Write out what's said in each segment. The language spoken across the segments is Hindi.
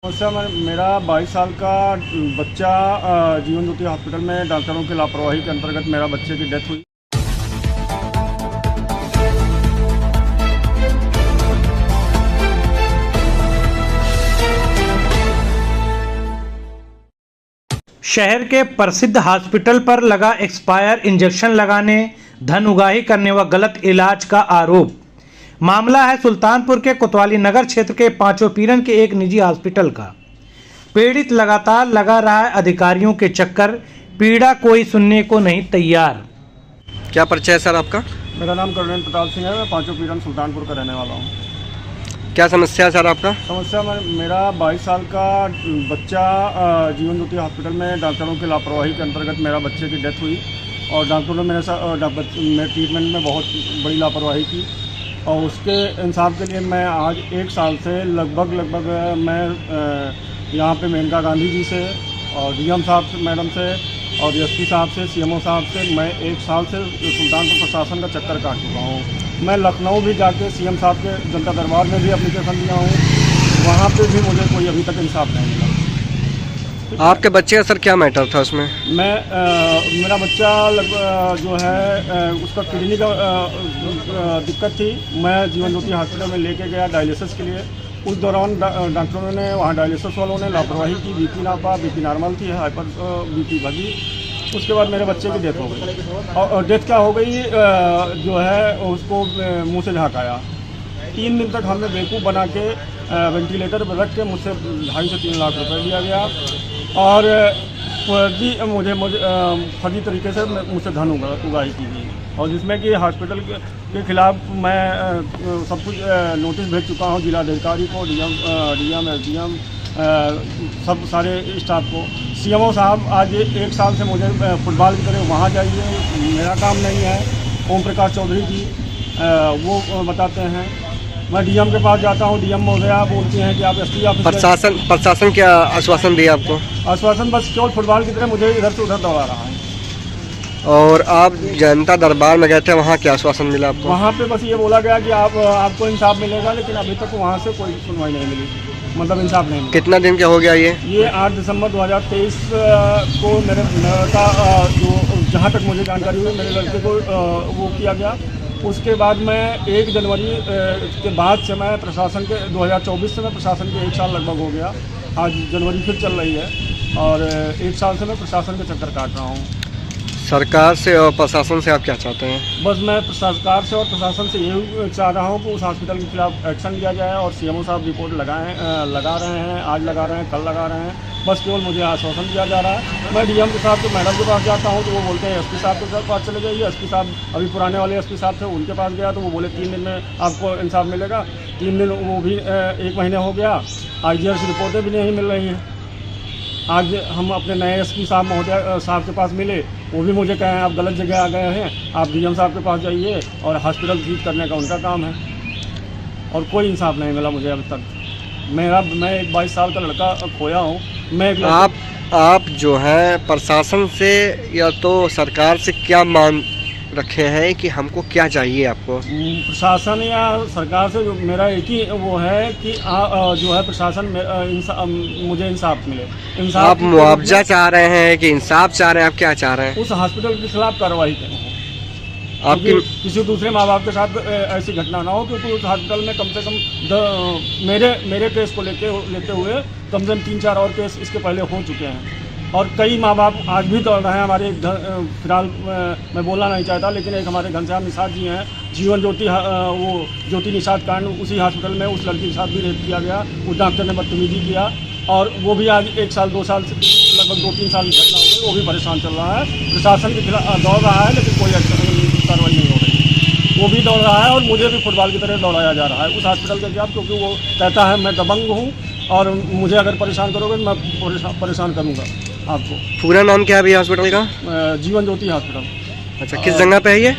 समस्या मेरा 22 साल का बच्चा जीवन ज्योति हॉस्पिटल में डॉक्टरों की लापरवाही के अंतर्गत मेरा बच्चे की डेथ हुई। शहर के प्रसिद्ध हॉस्पिटल पर लगा एक्सपायर इंजेक्शन लगाने, धन उगाही करने व गलत इलाज का आरोप। मामला है सुल्तानपुर के कोतवाली नगर क्षेत्र के पांचों पीरन के एक निजी हॉस्पिटल का। पीड़ित लगातार लगा रहा है अधिकारियों के चक्कर, पीड़ा कोई सुनने को नहीं तैयार। क्या परिचय है सर आपका? मेरा नाम कर्नल प्रताप सिंह है। मैं पांचों पीरन सुल्तानपुर का रहने वाला हूँ। क्या समस्या है सर आपका? समस्या मेरा 22 साल का बच्चा जीवन ज्योति हॉस्पिटल में डॉक्टरों की लापरवाही के अंतर्गत मेरा बच्चे की डेथ हुई और डॉक्टरों ने मेरे ट्रीटमेंट में बहुत बड़ी लापरवाही की और उसके इंसाफ के लिए मैं आज 1 साल से लगभग मैं यहाँ पे मेनका गांधी जी से और डीएम साहब मैडम से और एसपी साहब से, सीएमओ साहब से मैं 1 साल से सुल्तानपुर प्रशासन का चक्कर काट चुका हूँ। मैं लखनऊ भी जाके सीएम साहब के जनता दरबार में भी एप्लीकेशन दिया हूँ, वहाँ पे भी मुझे कोई अभी तक इंसाफ नहीं मिला। आपके बच्चे का सर क्या मैटर था उसमें? मेरा बच्चा जो है उसका किडनी का दिक्कत थी। मैं जीवन ज्योति हॉस्पिटल में लेके गया डायलिसिस के लिए। उस दौरान डॉक्टरों ने, वहाँ डायलिसिस वालों ने लापरवाही की, बीपी नापा, बीपी नॉर्मल थी, हाइपर बीपी भगी। उसके बाद मेरे बच्चे की डेथ हो गई और डेथ क्या हो गई जो है उसको मुंह से झाँकाया। 3 दिन तक हमने बेवकूफ़ बना के वेंटिलेटर पर रख के मुझसे 2.5 से 3 लाख रुपए लिया गया और फर्जी तरीके से मुझसे धन उगाही की गई और जिसमें कि हॉस्पिटल के खिलाफ मैं सब कुछ नोटिस भेज चुका हूँ जिलाधिकारी को, डीएम एसडीएम सब सारे स्टाफ को। सीएमओ साहब आज 1 साल से मुझे फुटबॉल की तरह वहाँ जाइए, मेरा काम नहीं है। ओम प्रकाश चौधरी जी वो बताते हैं। मैं डीएम के पास जाता हूँ, डीएम महोदया बोलते हैं कि आप एसपी ऑफिस। प्रशासन क्या आश्वासन दिया आपको? आश्वासन बस केवल फुटबॉल की तरह मुझे इधर से उधर दौड़ा रहा है। और आप जनता दरबार में गए थे, वहाँ क्या आश्वासन मिला आपको? वहाँ पे बस ये बोला गया कि आपको इंसाफ मिलेगा, लेकिन अभी तक वहाँ से कोई सुनवाई नहीं मिली, मतलब इंसाफ नहीं मिला। कितना दिन का हो गया ये? 8 दिसंबर 2023 को मेरे लड़का जो जहाँ तक मुझे जानकारी हुई मेरे लड़के को वो किया गया। उसके बाद मैं 1 जनवरी के बाद से मैं प्रशासन के 2024 से मैं प्रशासन के 1 साल लगभग हो गया। आज जनवरी फिर चल रही है और 1 साल से मैं प्रशासन के चक्कर काट रहा हूँ। सरकार से और प्रशासन से आप क्या चाहते हैं? बस मैं सरकार से और प्रशासन से यही चाह रहा हूँ कि उस हॉस्पिटल के खिलाफ एक्शन लिया जाए और सीएमओ साहब रिपोर्ट लगा रहे हैं, आज लगा रहे हैं, कल लगा रहे हैं। बस केवल मुझे आश्वासन दिया जा रहा है। मैं डीएम के साथ तो मैडम के पास जाता हूँ तो वो बोलते हैं एसपी साहब के पास चले जाइए। एसपी साहब अभी पुराने वाले एसपी साहब थे, उनके पास गया तो वो बोले 3 दिन में आपको इंसाफ मिलेगा। 3 दिन वो भी 1 महीने हो गया, आईजीआर की रिपोर्टें भी नहीं मिल रही हैं। आज हम अपने नए एसपी साहब महोदय साहब के पास मिले, वो भी मुझे कहें आप गलत जगह आ गए हैं, आप डीएम साहब के पास जाइए और हॉस्पिटल ठीक करने का उनका काम है। और कोई इंसाफ नहीं मिला मुझे अभी तक। मैं एक 22 साल का लड़का खोया हूँ। आप जो है प्रशासन से या तो सरकार से क्या मांग रखे हैं कि हमको क्या चाहिए आपको? प्रशासन या सरकार से मेरा एक ही वो है कि जो है प्रशासन मुझे इंसाफ मिले। इंसाफ आप मुआवजा चाह रहे हैं कि इंसाफ चाह रहे हैं? आप क्या चाह रहे हैं? उस हॉस्पिटल के खिलाफ कार्रवाई करें। आपकी किसी दूसरे माँ बाप के साथ ऐसी घटना ना हो, क्योंकि उस हॉस्पिटल में कम से कम मेरे केस को लेते हुए कम से कम 3-4 और केस इसके पहले हो चुके हैं और कई माँ बाप आज भी दौड़ रहे हैं। हमारे फिलहाल मैं बोलना नहीं चाहता, लेकिन एक हमारे घनश्याम निषाद जी हैं, जीवन ज्योति वो ज्योति निषाद कांड, उसी हॉस्पिटल में उस लड़की के साथ भी रेप किया गया। उस डॉक्टर ने बदतमीजी किया और वो भी आज 1 साल 2 साल से लगभग 2-3 साल की घटना हो गई। वो भी परेशान चल रहा है, प्रशासन के खिलाफ दौड़ रहा है, लेकिन कोई कार्रवाई नहीं हो रही। वो भी दौड़ रहा है और मुझे भी फुटबॉल की तरह दौड़ाया जा रहा है उस हॉस्पिटल के खिलाफ, क्योंकि वो कहता है मैं दबंग हूँ और मुझे अगर परेशान करोगे मैं परेशान करूँगा आपको। पूरा नाम क्या है अभी हॉस्पिटल का? जीवन ज्योति हॉस्पिटल। अच्छा, किस जगह पे है ये?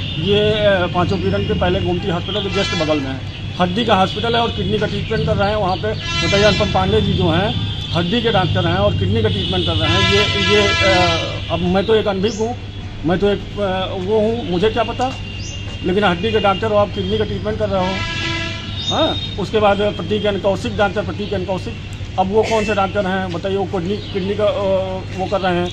पांचों पीरन के पहले गोमती हॉस्पिटल के जस्ट बगल में है। हड्डी का हॉस्पिटल है और किडनी का ट्रीटमेंट कर रहे हैं। वहाँ पे बताइए अनुपम पांडे जी जो हैं हड्डी के डॉक्टर हैं और किडनी का ट्रीटमेंट कर रहे हैं। अब मैं तो एक अनभिज्ञ हूँ, मैं तो एक वो हूँ, मुझे क्या पता, लेकिन हड्डी के डॉक्टर हो, आप किडनी का ट्रीटमेंट कर रहे हो। हाँ, उसके बाद प्रतीक एन कौशिक, डॉक्टर प्रतीक एन कौशिक, अब वो कौन से डॉक्टर हैं बताइए, वो किडनी का वो कर रहे हैं।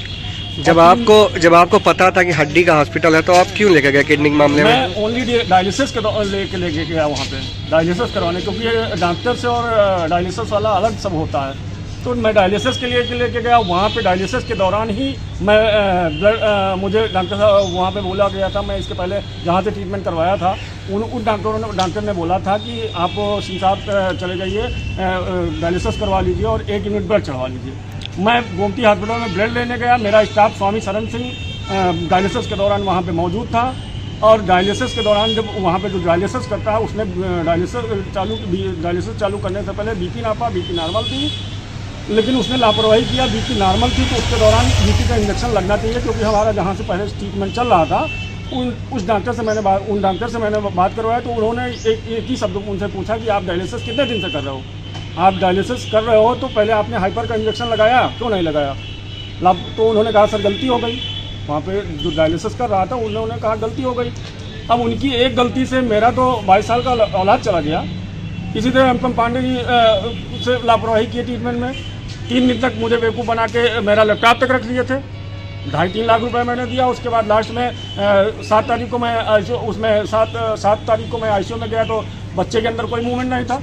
जब आपको पता था कि हड्डी का हॉस्पिटल है तो आप क्यों लेके गए किडनी के मामले में? मैं ओनली डायलिसिस के लेके गया वहाँ पे डायलिसिस करवाने, क्योंकि डॉक्टर से और डायलिसिस वाला अलग सब होता है। तो मैं डायलिसिस के लिए लेके गया, वहाँ पे डायलिसिस के दौरान ही मैं मुझे डॉक्टर साहब वहाँ पे बोला गया था, मैं इसके पहले जहाँ से ट्रीटमेंट करवाया था उन डॉक्टर ने बोला था कि आप सिमसार चले जाइए, डायलिसिस करवा लीजिए और 1 यूनिट ब्लड चढ़वा लीजिए। मैं गोमती हॉस्पिटल में ब्लड लेने गया, मेरा स्टाफ स्वामी शरण सिंह डायलिसिस के दौरान वहाँ पे मौजूद था, और डायलिसिस के दौरान जब वहाँ पे जो डायलिसिस करता है उसने डायलिसिस चालू करने से पहले बीपी नापा, बीपी नॉर्मल थी, लेकिन उसने लापरवाही किया, बीपी नॉर्मल थी तो उसके दौरान बीपी का इंजेक्शन लगना चाहिए, क्योंकि हमारा जहाँ से पहले ट्रीटमेंट चल रहा था उन डॉक्टर से मैंने बात करवाया, तो उन्होंने एक ही शब्द उनसे पूछा कि आप डायलिसिस कितने दिन से कर रहे हो, आप डायलिसिस कर रहे हो तो पहले आपने हाइपर का इंजेक्शन लगाया क्यों नहीं लगाया? तो उन्होंने कहा सर गलती हो गई, वहाँ पे जो डायलिसिस कर रहा था उन्होंने कहा गलती हो गई। अब उनकी एक गलती से मेरा तो 22 साल का औलाद चला गया। इसी तरह अनुपम पांडे जी से लापरवाही की ट्रीटमेंट में, 3 दिन तक मुझे बेवकूफ़ बना के मेरा लैपटॉप तक रख लिए थे, 2.5-3 लाख रुपए मैंने दिया। उसके बाद लास्ट में 7 तारीख को मैं उसमें 7 तारीख को मैं आईसीयू में गया तो बच्चे के अंदर कोई मूवमेंट नहीं था,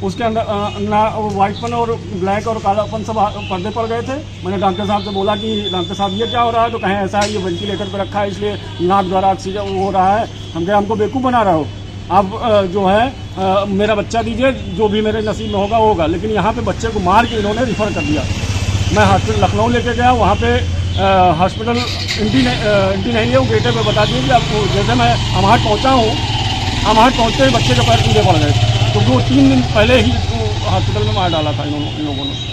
उसके अंदर ना वाइटपन और ब्लैक और कालापन सब पर्दे पड़ गए थे। मैंने डॉक्टर साहब से बोला कि डॉक्टर साहब ये क्या हो रहा है, तो कहें ऐसा है ये वेंटिलेटर पर रखा है इसलिए नाक द्वारा ऑक्सीजन हो रहा है। हम कहे हमको बेवकूफ़ बना रहा हो, आप जो है मेरा बच्चा दीजिए, जो भी मेरे नसीब में होगा होगा। लेकिन यहाँ पे बच्चे को मार के इन्होंने रिफ़र कर दिया। मैं हॉस्पिटल लखनऊ लेके गया, वहाँ पे हॉस्पिटल एंट्री नहीं है, वो गेटे पे बता दिए कि आपको, जैसे मैं अमहाट पहुँचा हूँ, अमहाट पहुँचते ही बच्चे के पैर टूटे पड़ गए, क्योंकि वो 3 दिन पहले ही हॉस्पिटल में मार डाला था इन लोगों ने।